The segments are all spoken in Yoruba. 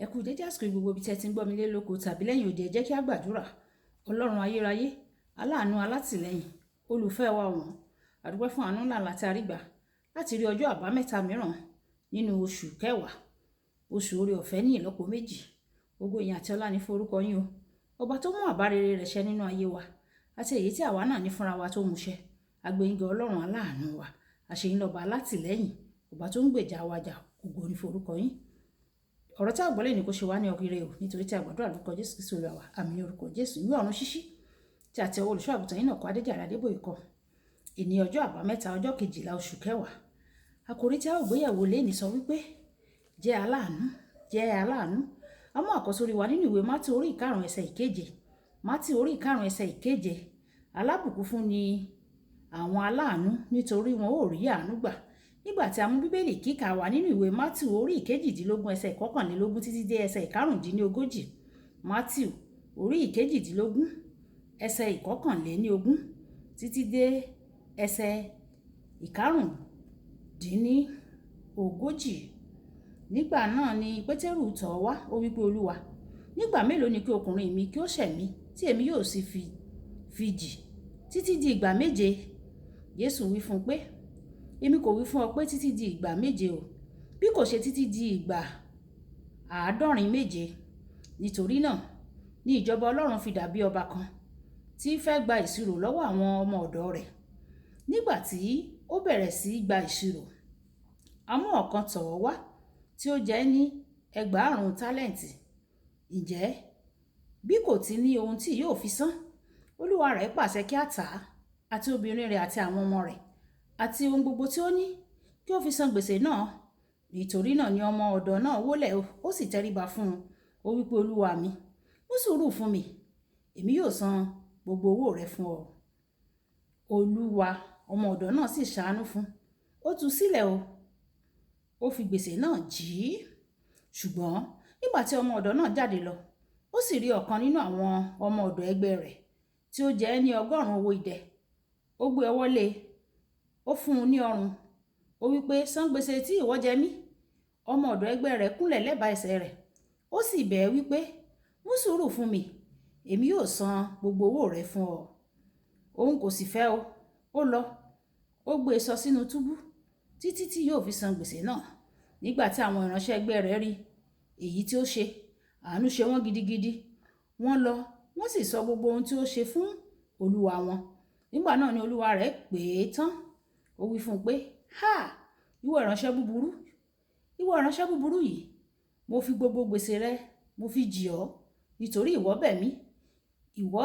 Ẹ kú dédé àsìkò gbogbo ibi tí ẹ ti ń gbọ́ mi lé lóko tàbí lẹ́yìn òde, ẹ jẹ́ kí a gbàdúrà. Ọlọ́run ayérayé, aláàánú alátìlẹ́yìn, olùfẹ́ wa ọ̀wọ́n, a dúpẹ́ fún àánú ńlá láti àrígbà láti rí ọjọ́ àbámẹ́ta mìíràn nínú oṣù kẹwàá, oṣù oore ọ̀fẹ́ ní ìlọ́po méjì. Ògo ìyìn àti ọlá ní fún orúkọ yín o. Ọba tó mú àbá rere rẹ̀ ṣẹ nínú ayé wa àti èyí tí àwa náà ní fúnra wa tó mú ṣẹ. Agbẹ́yìngàn Ọlọ́run aláàánú wa, àṣeyín lọ́ba alátìlẹ́yìn, ọba tó ń gbèjà wa jà. Ògo ní fún orúkọ yín. Ọ̀rọ̀ tí a gbọ́ lẹ́yìn kò ṣe wá ní ọkùnrin o, nítorí tí a gbàdúrà lórúkọ Jésù Kristi Olúwa wa. Àmín ní orúkọ Jésù. Ìwé ọ̀run ṣíṣí tí a ti ọwọ́ olùṣọ́ àgùntàn Enoch Adeboye kọ. Ìní ọjọ́ àbámẹ́ta ọjọ́ 12 oṣù kẹwàá. Àkòrí tí a ó gbéyẹ̀wò lẹ́ni sọ wípé jẹ́ aláàánú, jẹ́ aláàánú. A mú àkọ́sórí wa nínú ìwé Mátíù orí 5 ẹsẹ̀ 7. Mátíù orí 5 ẹsẹ̀ 7. Alábùkún fún ni àwọn aláàánú, nítorí wọn ó rí àánú gbà. Nígbà tí a mú bíbélì kíkà wá nínú ìwé Mátíù orí 18 ẹsẹ̀ 21 títí dé ẹsẹ̀ 41. Mátíù orí 18 ẹsẹ̀ 21 títí dé ẹsẹ̀ 41. Nígbà náà ni Pétérù tọ̀ wá, ó wípé, Olúwa, nígbà mélòó ni kí ọkùnrin mi kí ó ṣẹ̀ mí tí èmi yóò sì fi jì títí di ìgbà 7? Jésù wí fún pé, èmi kò wí fún ọ pé títí di ìgbà 7 o, bí kò ṣe títí di ìgbà 70. Nítorí náà ni ìjọba Ọlọ́run fi dàbí ọba kan tí fẹ́ gba ìṣirò lọ́wọ́ àwọn ọmọ ọ̀dọ̀ rẹ̀. Nígbà tí ó bẹ̀rẹ̀ sí gba ìṣirò, a mú ọ̀kan tọ̀ ọ́ wá tí ó jẹ ní 1000 tálẹ́ǹtì. Ǹjẹ́ bí kò ti ní ohun tí yóò fi san, olúwa rẹ̀ pàṣẹ kí a tà á, àti obìnrin rẹ̀ àti àwọn ọmọ rẹ̀ àti ohun gbogbo tí ó ní, kí ó fi san gbèsè náà. Nítorí náà ni ọmọ ọ̀dọ̀ náà wólẹ̀, ó sì tẹríba fún un. Ó wípé, olúwa mi, mú sùúrù fún mi, èmi yóò san gbogbo owó rẹ fún ọ. Olúwa ọmọ ọ̀dọ̀ náà sì ṣàánú fún, ó tú sílẹ̀ ó fi gbèsè náà jì í. Ṣùgbọ́n nígbà tí ọmọ ọ̀dọ̀ náà jáde lọ, ó sì rí ọ̀kan nínú àwọn ọmọ ọ̀dọ̀ ẹgbẹ́ rẹ̀ tí ó jẹ ní 100 owó idẹ. Ó gbé ọwọ́ lé, ó fún un ní ọrùn. Ó wípé, san gbèsè tí ìwọ jẹ mí. Ọmọ ọ̀dọ̀ ẹgbẹ́ rẹ̀ kúnlẹ̀ lẹ́bàá ẹsẹ̀ rẹ̀, ó sì bẹ̀ ẹ́ wípé, mú sùúrù fún mi, èmi yóò san gbogbo owó rẹ fún ọ. Òun kò sì fẹ́ ó lọ, ó gbé e sọ sínú túbú títí tí yóò fi san gbèsè náà. Nígbà tí àwọn ìránṣẹ́ ẹgbẹ́ rẹ̀ rí èyí tí ó ṣe, àánú ṣe wọ́n gidigidi. Wọ́n lọ, wọ́n sì sọ gbogbo ohun tí ó ṣe fún olúwa wọn. Nígbà náà ni olúwa rẹ̀ pè é tán. Ó wí fún un pé, ìwọ ìránṣẹ́ búburú yìí, mo fi gbogbo gbèsè rẹ mo fi jì ọ́, nítorí ìwọ bẹ̀ mí. Ìwọ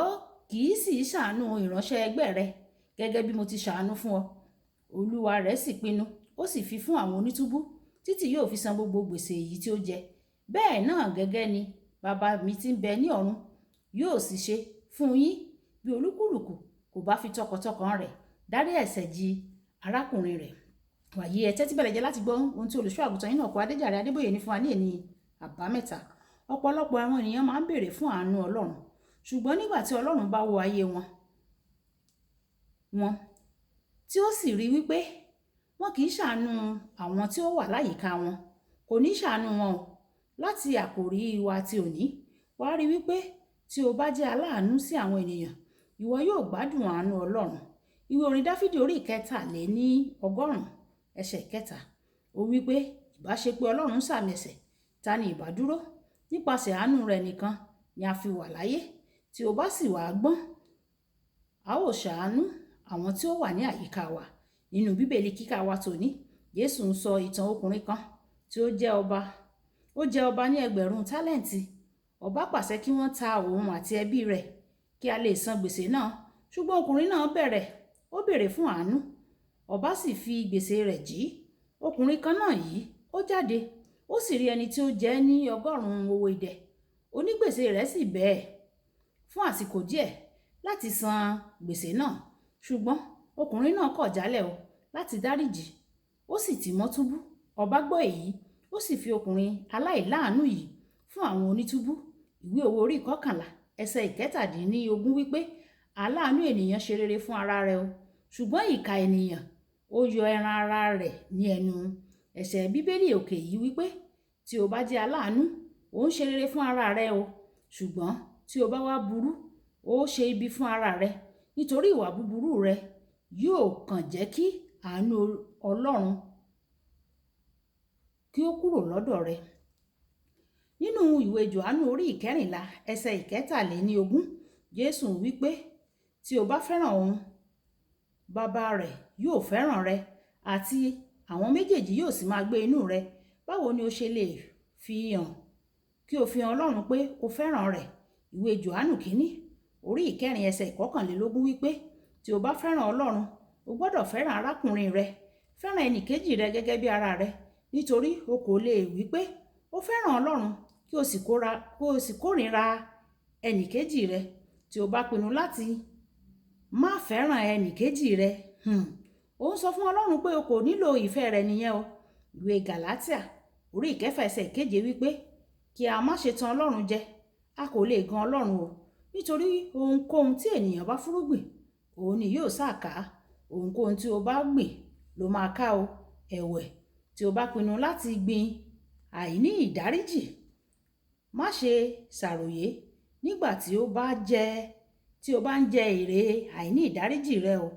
kì í sì ṣàánú ìránṣẹ́ ẹgbẹ́ rẹ gẹ́gẹ́ bí mo ti ṣàánú fún ọ. Olúwa rẹ̀ sì pinnu, ó sì fi fún àwọn onítúbú títí yóò fi san gbogbo gbèsè èyí tí ó jẹ. Bẹ́ẹ̀ náà gẹ́gẹ́ ni bàbá mi tí ń bẹ ní ọ̀run yóò sì ṣe fún yín, bí olúkúlùkù kò bá fi tọkàntọkàn rẹ̀ dárí ẹ̀ṣẹ̀ jì arákùnrin rẹ̀. Wàyí ẹ tẹ́tí bẹ̀rẹ̀ jẹ́ láti gbọ́ ohun tí olùṣọ́ àgùntàn Enoch Adeboye ní fún wa ní èní àbámẹ́ta. Ọ̀pọ̀lọpọ̀ àwọn ènìyàn máa ń béèrè fún àánú Ọlọ́run, ṣùgbọ́n nígbà tí Ọlọ́run bá wo ayé wọn tí ó sì rí wípé wọn kì í ṣàánú àwọn tí ó wà láyìíká wọn, kò ní ṣàánú wọn o. Láti àkòrí wa ti òní, wá rí wípé tí o bá jẹ́ aláàánú sí àwọn ènìyàn, ìwọ yóò gbádùn àánú Ọlọ́run. Ìwé orin Dáfídì orí 140 ẹsẹ̀ 3. Ó wípé, ìbá ṣe pé Ọlọ́run sàmì ẹ̀ṣẹ̀, ta ni ìbá dúró? Nípasẹ̀ àánú rẹ̀ nìkan ni a fi wà láyé. Tí o bá sì wá gbọ́n, a ó ṣàánú àwọn tí ó wà ní àyíká wa. Nínú bíbélì kíkà wa tòní, Jésù ń sọ ìtàn ọkùnrin kan tí ó jẹ́ ọba. Ó jẹ ọba ní 1000 tálẹ́ǹtì. Ọba pàṣẹ kí wọ́n ta òun àti ẹbí rẹ̀ kí a lè san gbèsè náà. Ṣùgbọ́n ọkùnrin náà béèrè fún àánú. Ọba sì fi gbèsè rẹ̀ jì í. Ọkùnrin kan náà yìí, ó jáde, ó sì rí ẹni tí ó jẹ ní 100 owó idẹ. Onígbèsè rẹ̀ sì bẹ̀ ẹ́ fún àsìkò díẹ̀ láti san gbèsè náà. Ṣùgbọ́n ọkùnrin náà kọ̀ jálẹ̀ láti dáríjì, ó sì tì mọ́ túbú. Ọba gbọ́ èyí, ó sì fi ọkùnrin aláìláàánú yìí fún àwọn onítúbú. Ìwé òwe orí 11 ẹsẹ̀ 17 wípé, aláàánú ènìyàn ṣe rere fún ara rẹ̀ ṣùgbọ́n ìkà ènìyàn ó yọ ẹran ara rẹ̀ ní ẹnu. Ẹsẹ̀ bíbélì òkè yìí wípé, tí o bá jẹ́ aláàánú, ò ń ṣe rere fún ara rẹ o, ṣùgbọ́n tí o bá wá burú ó ṣe ibi fún ara rẹ, nítorí ìwà búburú rẹ yóò kàn jẹ́ kí àánú Ọlọ́run kí ó kúrò lọ́dọ̀ rẹ. Nínú ìwé Jòhánù orí 14 ẹsẹ̀ 17, Jésù wí pé tí o bá fẹ́ràn òun, bàbá rẹ̀ yóò fẹ́ràn rẹ, àti àwọn méjèèjì yóò sì máa gbé inú rẹ. Báwo ni o ṣe lè fi hàn Ọlọ́run pé o fẹ́ràn rẹ̀? Ìwé Jòhánù kínní orí 14 ẹsẹ̀ 21 wí pé tí o bá fẹ́ràn Ọlọ́run, o gbọ́dọ̀ fẹ́ràn arákùnrin rẹ, fẹ́ràn ẹnìkejì rẹ gẹ́gẹ́ bí ara rẹ, nítorí o kò lè wí pé o fẹ́ràn Ọlọ́run kí o sì kórìíra ẹnìkejì rẹ. Tí o bá pinnu láti má fẹ́ràn ẹnìkejì rẹ, ó ń sọ fún Ọlọ́run pé o kò nílò ìfẹ́ rẹ̀ nìyẹn o. Ìwé Gàlátíà orí 9 ẹsẹ̀ 7 wípé kí a má ṣe tan Ọlọ́run jẹ, a kò lè gan Ọlọ́run o, nítorí ohunkóhun tí ènìyàn bá fúrúgbìn òun ni yóò sá ká, ohunkóhun tí o bá gbìn ló máa ká o. Ẹ̀wẹ̀, tí o bá pinnu láti gbin àìní ìdáríjì, má ṣe ṣàròyé nígbà tí o bá ń jẹ èrè àìní ìdáríjì rẹ o.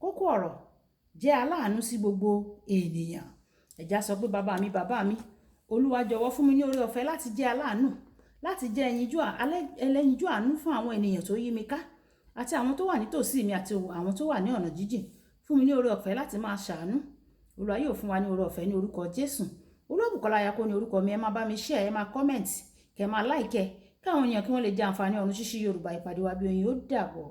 Kókó ọ̀rọ̀: jẹ́ aláàánú sí gbogbo ènìyàn. Ẹ̀já sọ pé bàbá mi, Olúwa jọ̀wọ́ fún mi ní oore ọ̀fẹ́ láti jẹ́ aláàánú, láti jẹ́ ẹlẹ́yinjú àánú fún àwọn ènìyàn tó yí mi ká, àti àwọn tó wà nítòsí mi àti àwọn tó wà ní ọ̀nà jíjìn. Fún mi ní oore ọ̀fẹ́ láti máa ṣàánú. Olúwa yóò fún wa ní oore ọ̀fẹ́ ní orúkọ Jésù. Olúbùkọ́lá Ayako ní orúkọ mi. Ẹ máa bá mi share, ẹ máa comment, kẹ́ máa like, káwọn èèyàn kí wọ́n lè jẹ àǹfààní ọ̀run ṣíṣí Yorùbá. Ìpàdé wa bí oyin ó dàbọ̀.